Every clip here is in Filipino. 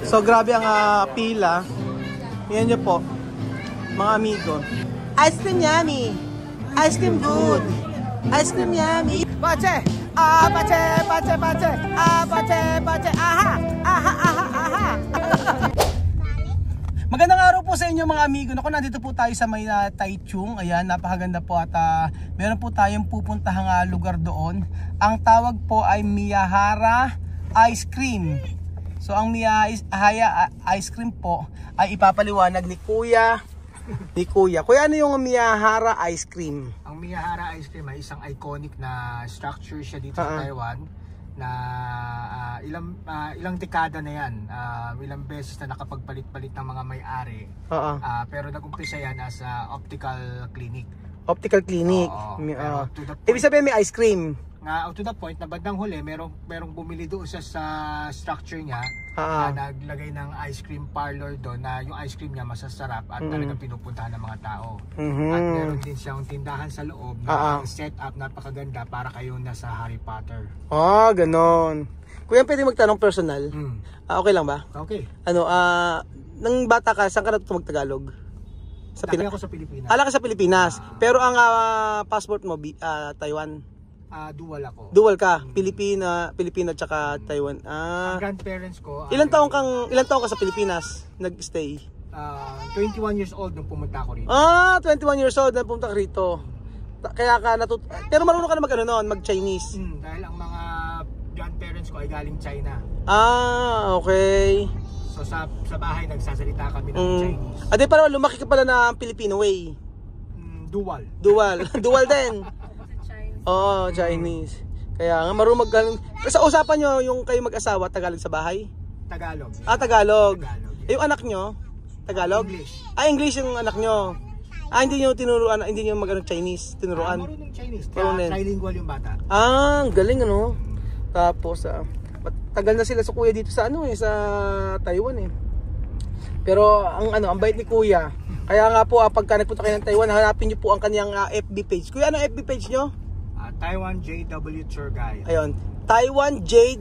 So grabe ang pila. Yan nyo po, mga amigo. Ice cream yummy. Ice cream good. Ice cream yummy. Bache! Bache! Bache! Bache! Bache! Bache! Aha! Aha! Aha! Aha! Magandang araw po sa inyo mga amigo. Naku, nandito po tayo sa may Taichung. Ayan, napakaganda po at meron po tayong pupuntahang lugar doon. Ang tawag po ay Miyahara Ice Cream. So ang Miyahara Ice Cream po ay ipapaliwanag ni Kuya. Kuya, ano yung Miyahara Ice Cream? Ang Miyahara Ice Cream ay isang iconic na structure siya dito sa Taiwan na ilang dekada na yan. Ilang beses na nakapagpalit-palit ng mga may-ari. Pero nag-umpisa yan as optical clinic. Optical clinic. Ibig sabihin may ice cream. To the point na bandang huli merong bumili doon sa structure niya, naglagay ng ice cream parlor doon na yung ice cream niya masasarap at talagang pinupuntahan ng mga tao. At meron din siyang tindahan sa loob na setup napakaganda para kayo nasa Harry Potter. Ganon. Kuya, pwede magtanong personal? Okay lang ba? Okay. Nang bata ka, saan ka natuto mag-Tagalog? Ako sa Pilipinas. Ala ka sa Pilipinas. Pero ang passport mo, Taiwan? Dual ako. Dual ka, Pilipina tsaka Taiwan. Ang grandparents ko. Ilang taon ka sa Pilipinas nag-stay? 21 years old nung pumunta ako rito. 21 years old nung pumunta ka rito. Kaya ka pero marunong ka na mag-Chinese. Dahil ang mga grandparents ko ay galing China. Okay. So sa bahay nagsasalita kami ng Chinese. Ade, parang lumaki ka pala na Filipino way. Dual. Dual din. Chinese. Kaya nga marunong sa usapan nyo yung kayo mag-asawa, Tagalog sa bahay? Tagalog. Tagalog. Yung anak nyo? Tagalog? English. English yung anak nyo. Hindi nyo tinuruan, hindi nyo Chinese, tinuruan? Marunong Chinese, kaya trilingual yung bata. Ang galing ano. Tapos, tagal na sila sa kuya dito sa sa Taiwan eh. Pero ang bait ni kuya. Kaya nga po, pagka nagpunta kayo ng Taiwan, hanapin nyo po ang kanyang FB page. Kuya, ano FB page nyo? Taiwan JW Tour Guide. Ayun. Taiwan J.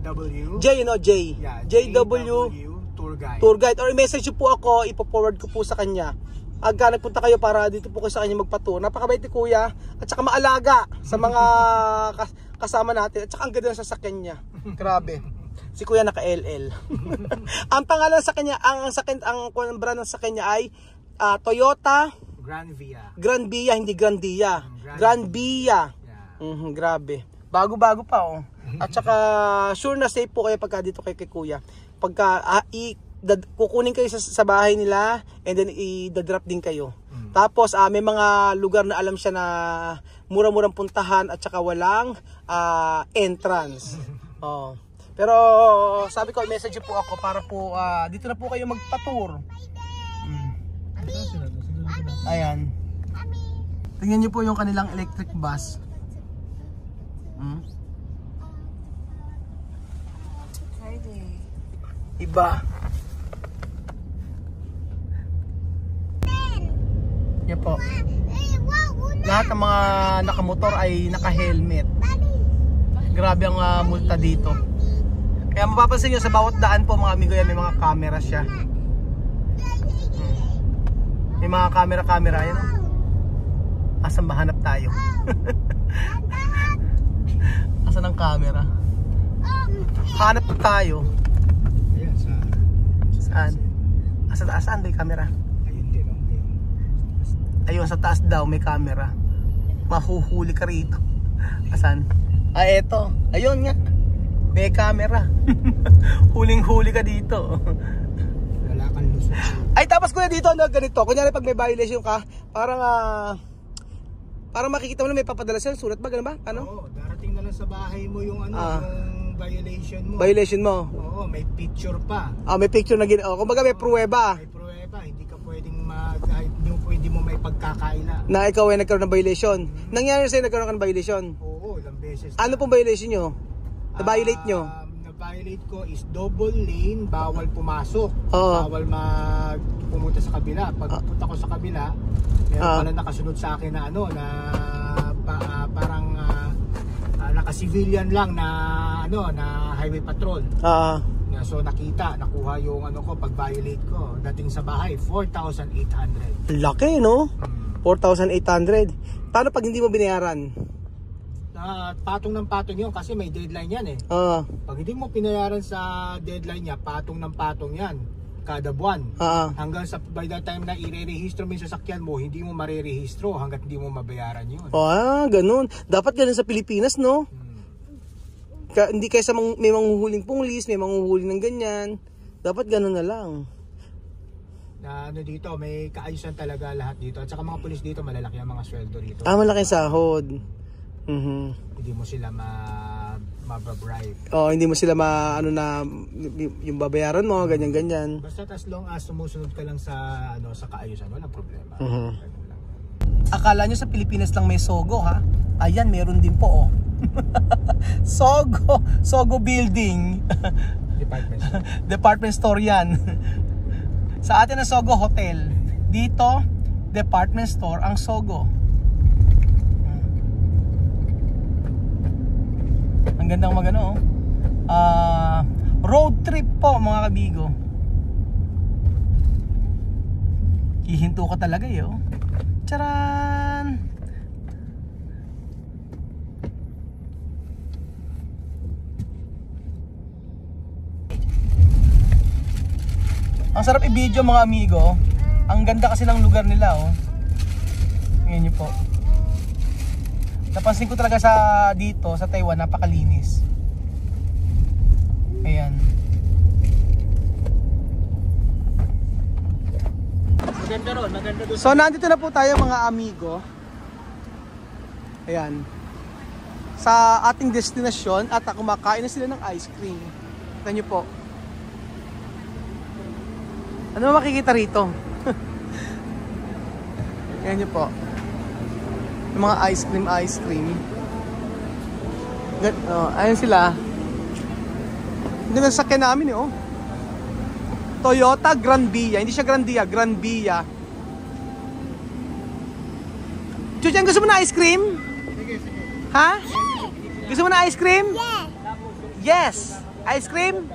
Yeah, JW Tour Guide. Or message po ako, ipo-forward ko po sa kanya. Agka nagpunta kayo para dito po kayo sa kanya magpa-tour. Napakabait ni kuya at saka maalaga sa mga kasama natin. At saka ang ganda ng sasakyan niya. Grabe. Si kuya naka-LL. Ang pangalan sa kanya, ang brand ng sasakyan niya ay Toyota Grand Via, hindi Grandia. Grand Via. Grabe. Bago-bago pa At saka sure na safe po kayo pagka dito kay kuya. Pagka kukunin kayo sa bahay nila and then i-drop din kayo. Tapos may mga lugar na alam siya na mura-murang puntahan at saka walang entrance. Pero sabi ko, message po ako para po dito na po kayo magpa-tour. Ayan. Tingnan niyo po yung kanilang electric bus. Iba. Yan po. Lahat ng mga nakamotor ay naka-helmet. Grabe ang multa dito. Kaya mapapansin nyo sa bawat daan po mga amigo yan, may mga camera siya. May mga camera yan. Asan ba hanap tayo? Asan ang camera? Hanap tayo. Saan may camera? Ayun, sa taas daw may camera. Mahuhuli ka rito. Asan? Eto. Ayun nga. May camera. Huling-huli ka dito. Wala kang lusot. Ay, tapos kuya dito ganito. Kunyari pag may violation ka, parang makikita mo na may papadala sa'yo. Sulat ba? Ganun ba? Ano? Darating na lang sa bahay mo yung yung violation mo. Violation mo? Oo, may picture pa. May picture na kumbaga may pruweba. May pruweba, hindi ka pwedeng hindi mo may pagkakaila. Na ikaw ay nagkaroon ng violation. Nangyari sa'yo nagkaroon ka ng violation? Oo, ilang beses. Ano pong violation nyo? Na-violate nyo? Na-violate ko is double lane, bawal pumasok. Oo. Bawal pumunta sa kabila. Pag punta ko sa kabila, meron pala nakasunod sa akin na parang naka-civilian lang na highway patrol. So nakuha yung ano ko, pag-violate ko. Dating sa bahay, 4,800. Laki, no? 4,800. Paano pag hindi mo binayaran? Patong ng patong yun kasi may deadline yan eh. Pag hindi mo pinayaran sa deadline niya, patong ng patong yan. Kada buwan. Hanggang sa by the time na i-re-rehistro mo yung sasakyan mo, hindi mo marerehistro hanggat hindi mo mabayaran yun. Ganun. Dapat ganun sa Pilipinas, no? Hindi kaysa may manghuhuling punglis, may manghuhuli ng ganyan. Dapat ganun na lang. Ano dito, may kaayusan talaga lahat dito. At saka mga pulis dito, malalaki ang mga sweldo dito. Malaki sahod. Hindi mo sila mababribe. Hindi mo sila yung babayaran mo, ganyan-ganyan. Basta as long as sumusunod ka lang sa sa kaayusan, walang problema. Akala nyo sa Pilipinas lang may Sogo, ha? Ayan, meron din po, Sogo Building. Department store yan. Sa atin na Sogo Hotel. Dito, department store ang Sogo. Ang gandang magano. Road trip po, mga kabigo. Hihinto ka talaga Charan! Ang sarap i-video, mga amigo. Ang ganda kasi ng lugar nila, Ngayon nyo po. Napansin ko talaga dito sa Taiwan, napakalinis. Ayan. Maganda ron, maganda doon. So nandito na po tayo, mga amigo. Ayan. Sa ating destinasyon at kumakain na sila ng ice cream. Tignan nyo po. Ano makikita rito? Ayan nyo po. Yung mga ice cream. Ayan sila. Hindi na sakyan namin Toyota Grand Via. Hindi siya Grandia, Grand Via. Chuchan, gusto mo na ice cream? Sige. Ha? Gusto mo na ice cream? Yes. Ice cream?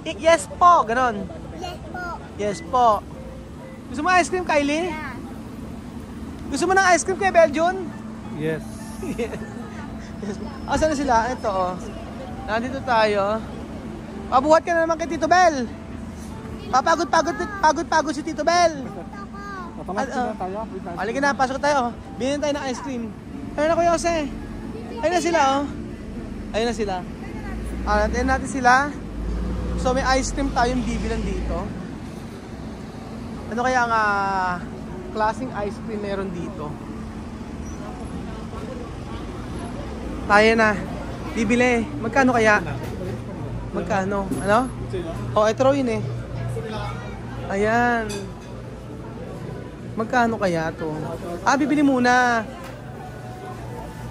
Yes po, ganon. Yes po. Gusto mo ice cream, Kylie? Yeah. Gusto mo ng ice cream, Kuya Beljon? Yes. Asan na sila? Ito Nandito tayo. Pabuhat ka na naman kay Tito Bel. Pagod si Tito Bel. Halika na, pasok tayo. Bilhin tayo ng ice cream. Ayun na, Kuya Jose. Ayun na sila, Ayun na sila. Natin natin sila. So may ice cream tayong bibilan dito. Ano kaya ang klaseng ice cream meron dito? Tayo na. Bibili. Magkano kaya? Magkano? Ano? Ito raw yun Ayan. Magkano kaya to? Bibili muna.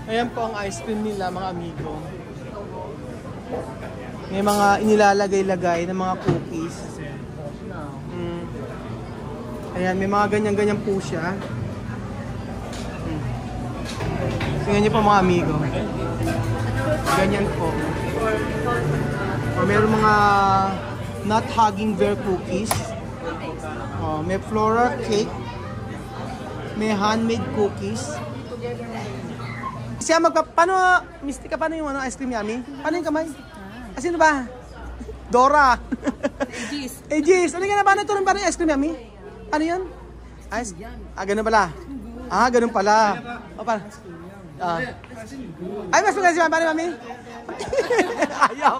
Ayan po ang ice cream nila, mga amigo. May mga inilalagay-lagay ng mga cookies. Ayan, may mga ganyan-ganyan po siya. Tingnan niyo po, mga amigo. Ganyan po. Mayroong mga nut hugging bear cookies. May floral cake. May handmade cookies. Siya paano, Mystica, paano yung ice cream, Yummy? Paano yung kamay? Sino ba? Dora. Aegis. Ano nga, paano ito rin, paano yung ice cream, Yummy? Ano yun? Ice? Ganun pala. Ganun pala. Paano? Mas maganda siya. Paano, Mami? Ayaw.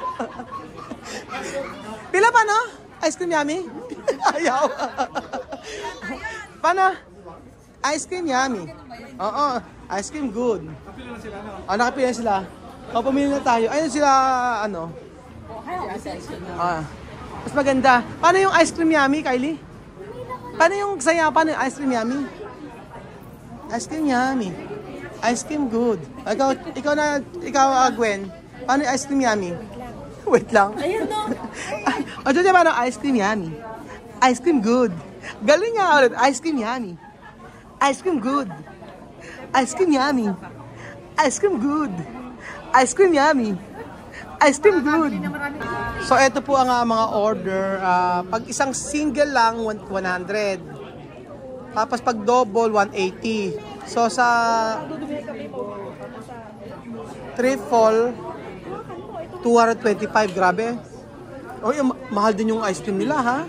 Pila pa, no? Ice cream, Yummy? Ayaw. Paano? Ice cream, Yummy. Ice cream, good. Nakapila na sila. Pumili na tayo. Ayun sila, mas maganda. Paano yung ice cream, Yummy, Kylie? Paano yung saya? Paano yung ice cream, Yummy? Ice cream, Yummy. Ice cream, good. Ikaw, Gwen. Paano yung ice cream, Yummy? Wait lang. Ayun, no. Diyan, paano ice cream, Yummy? Ice cream, good. Galing nga ulit. Ice cream, Yummy. Ice cream, good. Ice cream, Yummy. Ice cream, good. Ice cream, Yummy. Ice cream good. So ito po ang mga order. Pag isang single lang, 100. Tapos pag double, 180. So sa triple, 225. Grabe. Oh, mahal din yung ice cream nila, ha?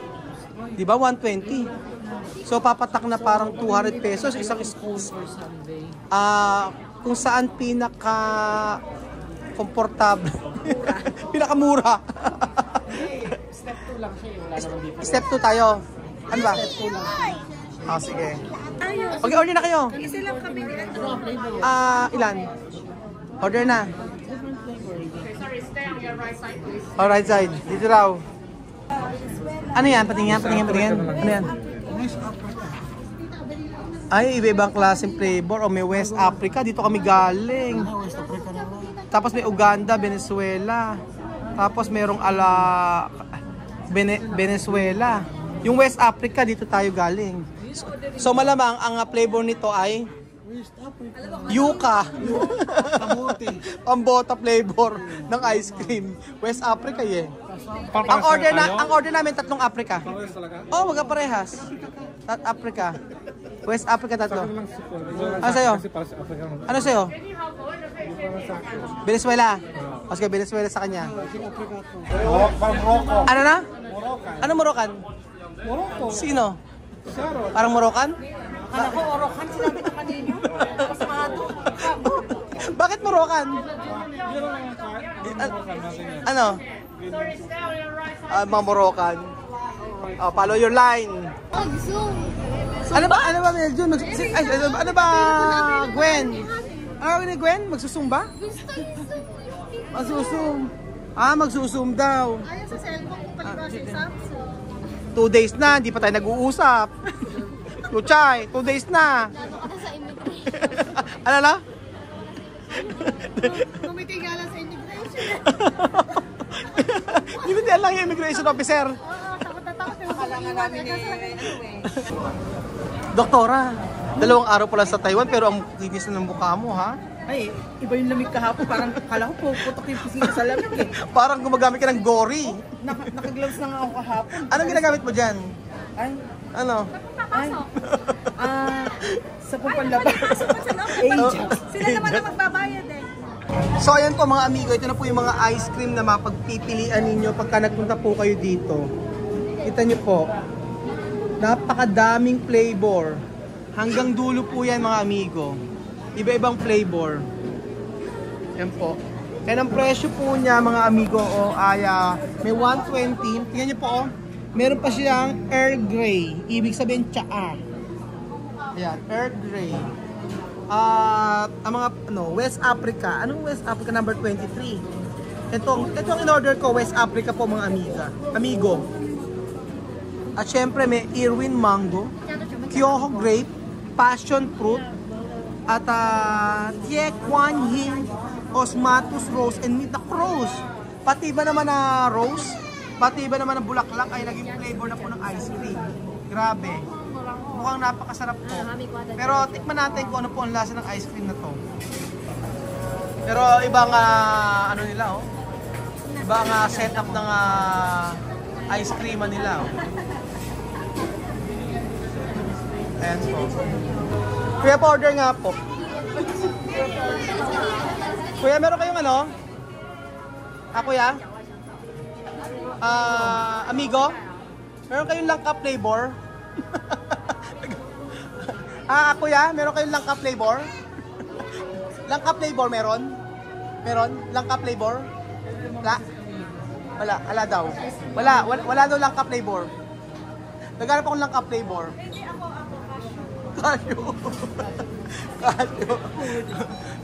Di ba? 120. So papatak na parang 200 pesos isang kung saan pinaka komportable. Pinakamura. Step 2 lang siya, wala naman dito. Step 2 tayo. Ano ba? Sige. Okay, order na kayo. Isa lang kami nila. Ilan? Order na. Oh, right side. Dito raw. Ano yan? Patingin. Ano yan? Ay, iba-ibang klaseng flavor. O may West Africa. Dito kami galing. Tapos may Uganda, Venezuela. Tapos merong Venezuela. Yung West Africa, dito tayo galing. So malamang ang flavor nito ay yuca. Pambota flavor ng ice cream. West Africa Ang order namin 3 Africa. Oh, magkaparehas. Africa. West Africa 3. Ano sa'yo? Ano sa'yo? Venezuela. Sige, Venezuela sa kanya. Ano na? Ano Moroccan? Morocco. Sino? Parang Moroccan? Akala ko Orokan, sinabi ka kanina. Pasmado. Bakit Moroccan? Ano? Mga Moroccan. Follow your line. Ano ba Meljun? Ano ba Gwen? Ano ni Gwen? Magsusum ba? Magsusum. Magsusum daw. Ayaw sa cellphone kung palibasa yung Samsung. 2 days na, hindi pa tayo nag-uusap. Luchay, 2 days na. Ano na? Kumiti nga lang sa immigration. Hindi ba lang yung immigration officer? Takot na takot. Akala nga namin Doktora, 2 araw pa lang sa Taiwan pero ang kinis na ng mukha mo, ha? Ay, iba yung lamig kahapon. Parang kala ko puputok yung pisngi sa lamig eh. Parang gumagamit ka ng gory. Naka-gloves na nga ako kahapon. Anong ginagamit mo dyan? Ay, Ano? sa pampanlabas. Sila naman ang magbabayad eh. So ayan po mga amigo, ito na po yung mga ice cream na mapagpipilian ninyo pagka nagpunta po kayo dito. Kita nyo po, napakadaming flavor. Hanggang dulo po yan mga amigo. Iba-ibang flavor. Yan po. And ang presyo po niya mga amigo ay may 120. Tingnan niyo po meron pa siyang Earl Grey. Ibig sabihin tsaa. Ayan, Earl Grey. Ang mga West Africa. Anong West Africa number 23? Ito ang in-order ko, West Africa po mga amigo. At syempre may Irwin Mango, Kyoho Grape, Passion Fruit, at Tie Quan Hin, Osmatus Rose, and Mitak Rose. Pati ba naman na rose? Pati ba naman na bulaklak ay naging flavor na po ng ice cream. Grabe. Mukhang napakasarap po. Pero tikman natin kung ano po ang lasa ng ice cream na to. Pero ibang nila ibang setup ng ice cream nila Ayan po. Kuya, pa-order nga po. Kuya, meron kayong kuya? Amigo? Meron kayong langka flavor? Kuya, meron kayong langka flavor? Langka flavor meron? Meron? Langka flavor? Wala daw. Wala daw langka flavor. Naghanap akong langka flavor. Kanyo.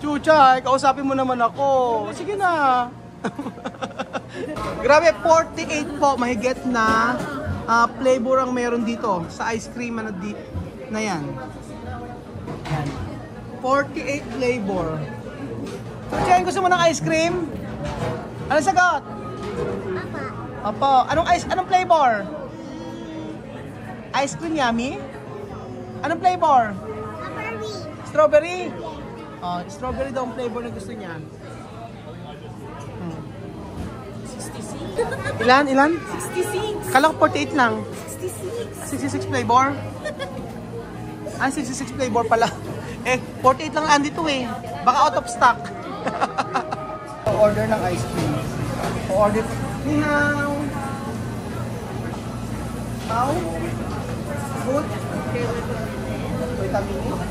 Chuchay, kausapin mo naman ako. Sige na. Grabe, 48 po, mahigit na flavor ang meron dito sa ice cream na yan. 48 flavor. Chuchay, gusto mo ng ice cream? Anong sagot? Opo. Anong flavor? Ice cream yummy? Anong flavor? Strawberry. Strawberry daw ang flavor na gusto niya. Ilan? 66. Kala ko 48 lang. 66. 66 flavor? 66 flavor pala. 48 lang andito eh. Baka out of stock. Order ng ice cream. Order. Ni hao. How? Good? Wait a minute.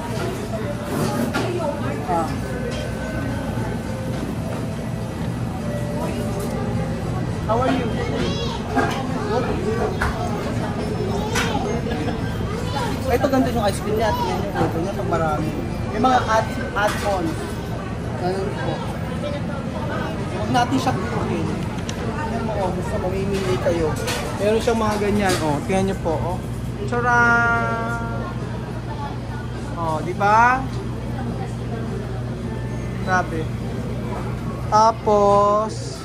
How are you? Good? Ito ganito yung ice cream niya. Tingnan niyo ito niya pag marami. May mga add-ons. Ganun po. Huwag natin siya bukuhin. Tingnan mo, gusto mo, mamimili kayo. Meron siyang mga ganyan. Tingnan niyo po. Tcharam! Di ba? Grabe. Tapos,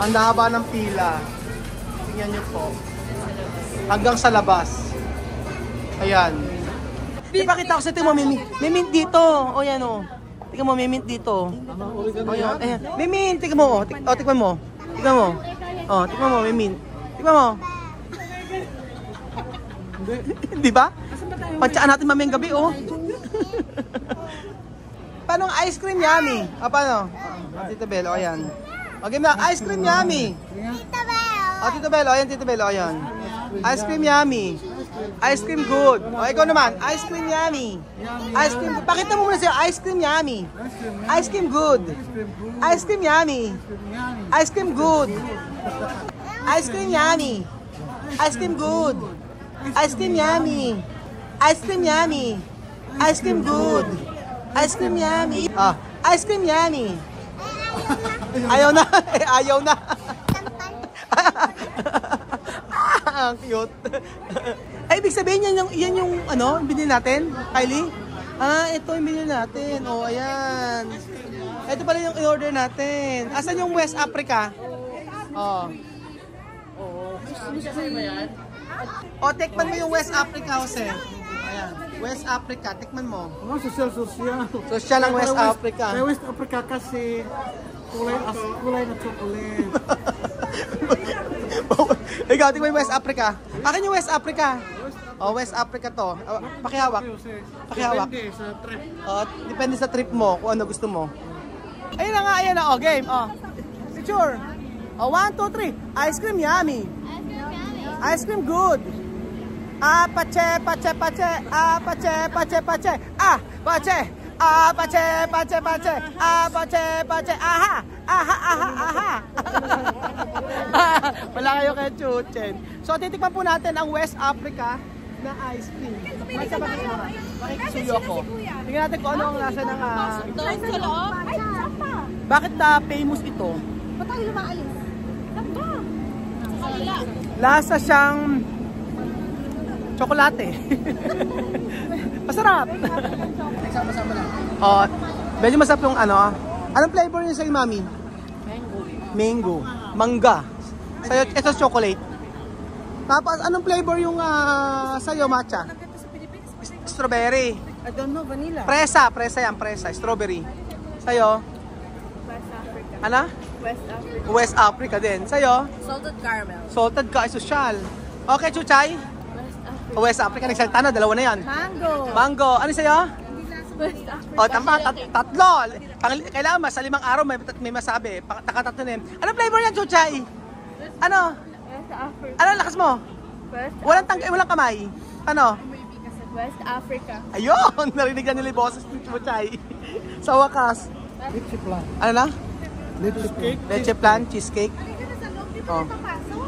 ang haba ng pila. Tingnan niyo po. Hanggang sa labas. Ayan. Ipakita ko sa tingin mo, may mint dito. O yan o. Tingnan mo, may mint dito. O yan. Ayan. May mint. Tingnan mo. Tingnan mo. Tingnan mo. Tingnan mo, may mint. Tingnan mo. Di ba? Pantsaan natin mamayang gabi, oh. Paano ang ice cream yummy? Paano? Tita Bel, o yan. Okay na, ice cream yummy. Tita Bel. Tita Bel, o yan, Tita Bel, o yan. Ice cream yummy. Ice cream good. O, ikaw naman, ice cream yummy. Ice cream good. Pakita mo muna sa'yo, ice cream yummy. Ice cream good. Ice cream yummy. Ice cream good. Ice cream yummy. Ice cream good. Ice cream yummy. Ice cream yummy. Ice cream good. Ice cream yummy. Ice cream yummy. Ayaw na. Ayaw na. Ang cute. Ay, ibig sabihin yan yung binili natin, Kylie? Ito yung binili natin. Ayan. Ito pala yung in-order natin. Asan yung West Africa? Tikman mo yung West Africa, Jose. Ayan. West Africa, tikman mo. Social. Social ang West Africa. Sa West Africa kasi kulay na chocolate. Ikaw, tingnan mo yung West Africa. Akin yung West Africa. West Africa to. Pakihawak. Pakihawak. Depende sa trip. Depende sa trip mo kung ano gusto mo. Ayun na nga, ayan na. Game. Picture. 1, 2, 3. Ice cream yummy. Ice cream good. Pache. Pache. Pache. Pache. Pache. Aha. Wala kayo kay Chuchen. So titikman po natin ang West Africa na ice cream. Makikisuyo ako. Tingnan natin kung ano ang nasa ng Doon sa loob? Ay, saan pa? Bakit famous ito? Ba't tayo lumaalis? Saan ba? Kabila. Lasa siyang tsokolate. Masarap. Sama-sama lang. Medyo masarap yung Anong flavor niya sa'yo, Mami? Mango. Mangga. Sa'yo, ito chocolate. Tapos, anong flavor yung sa'yo, matcha? Strawberry. I don't know, vanilla. Presa yan, presa. Strawberry. Sa'yo? West Africa. Ano? West Africa. West Africa din. Sa'yo? Salted caramel. Salted ka, social. Okay, Chuchay? West Africa. Nagsalita na, dalawa na yan. Mango. Mango. Ano sa'yo? West Africa. Tama, tatlo. Kailangan sa 5 araw may masabi. Nakatatlo na yun. Anong flavor yan, Chuchay? Ano? West Africa. Ano lakas mo? Walang kamay. Ano? West Africa. Ayun! Narinig na nila yung boses ni Chuchay. Sa wakas. Leche plan. Ano na? Leche Leche plan, plan. cheesecake.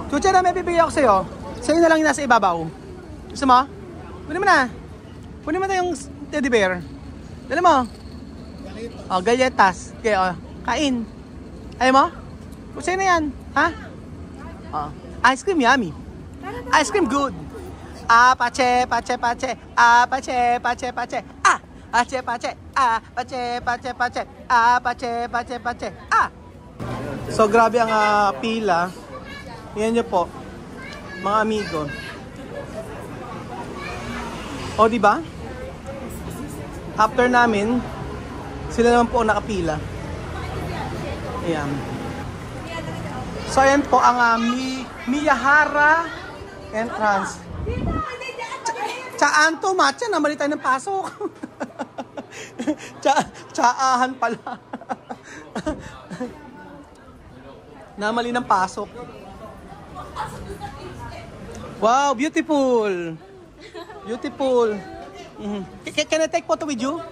Chuchay na may bibigyan ako sa'yo. Sa'yo na lang yung nasa ibabaw. Gusto mo? Kunin mo na. Kunin mo na yung teddy bear. Dali mo. Galletas. Okay, kain. Ayaw mo? Sa'yo na yan. Ha? Ice cream yummy. Ice cream good. Pache. Pache. Pache. Pache. Pache. Pache. So grabe ang pila. Yan nyo po, mga amigo. Di ba? After namin, sila naman po nakapila. Ayan. So ayan po ang Miyahara entrance. Tsaan to, matcha, namali tayo ng pasok. Tsaahan pala. Namali ng pasok. Wow, beautiful. Beautiful. Can I take photo with you?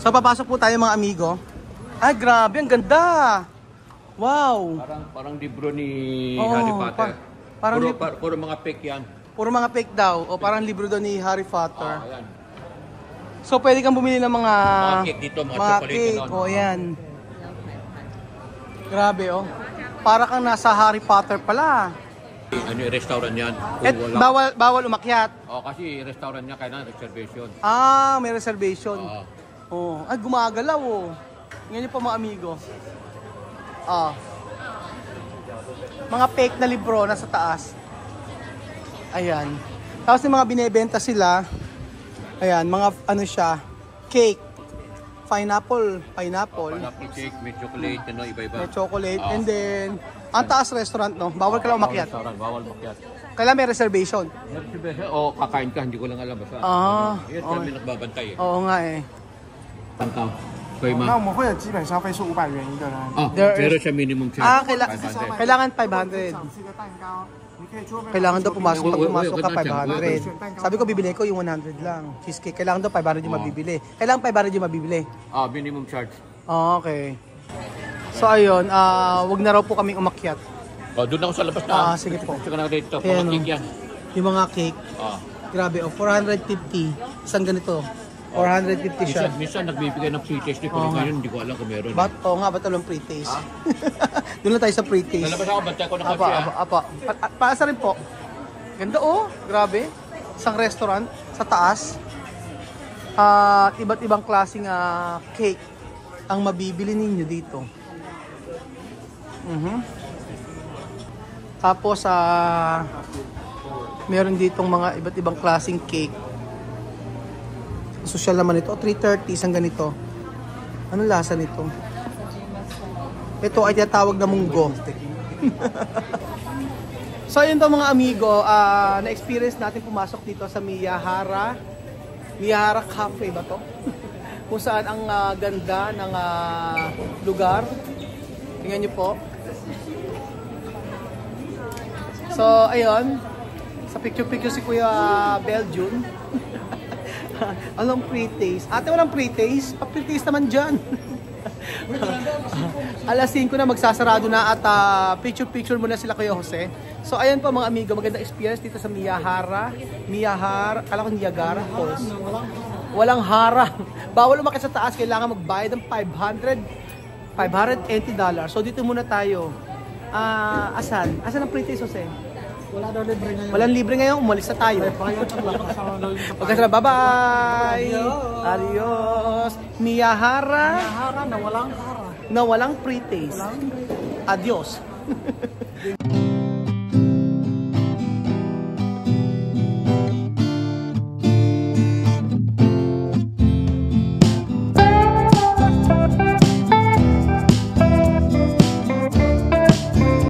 So papasok po tayo mga amigo. Ay, grabe, ang ganda. Wow. Parang libro ni Harry Potter. Puro mga fake yan. Puro mga fake daw. O parang libro daw ni Harry Potter. Ayan. So pwede kang bumili ng mga cake dito, mga chocolate cake. ganon. O yan. Grabe oh. Para kang nasa Harry Potter pala. Ano yung restaurant yan? Bawal umakyat. Kasi restaurant niya kailangan reservation. May reservation. Ay, gumagalaw oh. Ngayon po mga amigo. Mga fake na libro nasa taas. Ayan. Tapos yung mga binebenta sila. Ayan, mga ano siya, cake. Pineapple cake, may chocolate, iba-iba. May chocolate. And then, ang taas restaurant, no? Bawal ka lang umakyat. Bawal umakyat. Kailangan may reservation. O kakain ka, hindi ko lang alam. Basta. Yan kami nagbabantay. Oo nga eh. Tangkaw. 可以吗？那我们会的基本消费是500元一个人。meron siya minimum charge. Kailangan 500. 想吃个蛋糕，你可以去外面。 Kailangan daw pumasok ka 500. Sabi ko bibili ko yung 100 lang. Cheesecake. Kailangan daw 500 yung mabibili. Kailangan 500 yung mabibili. Minimum charge. Okay. So ayun, wag na raw po kaming umakyat. Doon ako sa labas na. Sige po. Tsaka na dito, Kaya, mga cake yan. Yung mga cake. Grabe, 450. Isang ganito. 450 siya. Minsan nagbibigay ng pre-taste dito. Ngayon hindi ko alam kung meron. Ba't walang pre-taste? Doon lang tayo sa pre-taste. Lalabas ako, bantay ko na kasi. Apa. Paasa rin po. Ganda oh, grabe. Isang restaurant sa taas. Iba't ibang klaseng cake ang mabibili ninyo dito. Tapos meron ditong mga iba't ibang klaseng cake. Social naman ito. 330 isang ganito. Anong lasa nito? Ito ay tinatawag na munggo. So yun daw mga amigo, na-experience natin pumasok dito sa Miyahara Cafe ba to? Kung saan ang ganda ng lugar. Tingnan nyo po. So ayun, sa picture si Kuya Belgium. Anong pre-taste? Ate, walang pre-taste? Pa-pre-taste naman dyan. Alas 5 na magsasarado na at picture muna sila Kuya Jose. So ayan po mga amigo, magandang experience dito sa Miyahara, kala ko Niagara Falls. Walang harang. Bawal umakyat sa taas, kailangan magbayad ng $580. So dito muna tayo. Asan ang pre-taste, Jose? Wala daw libre ngayon. Walang libre ngayon, umalis na tayo. Pagkasala, bye-bye! Adios! Miyahara na walang hara. Na walang pre-taste. Adios!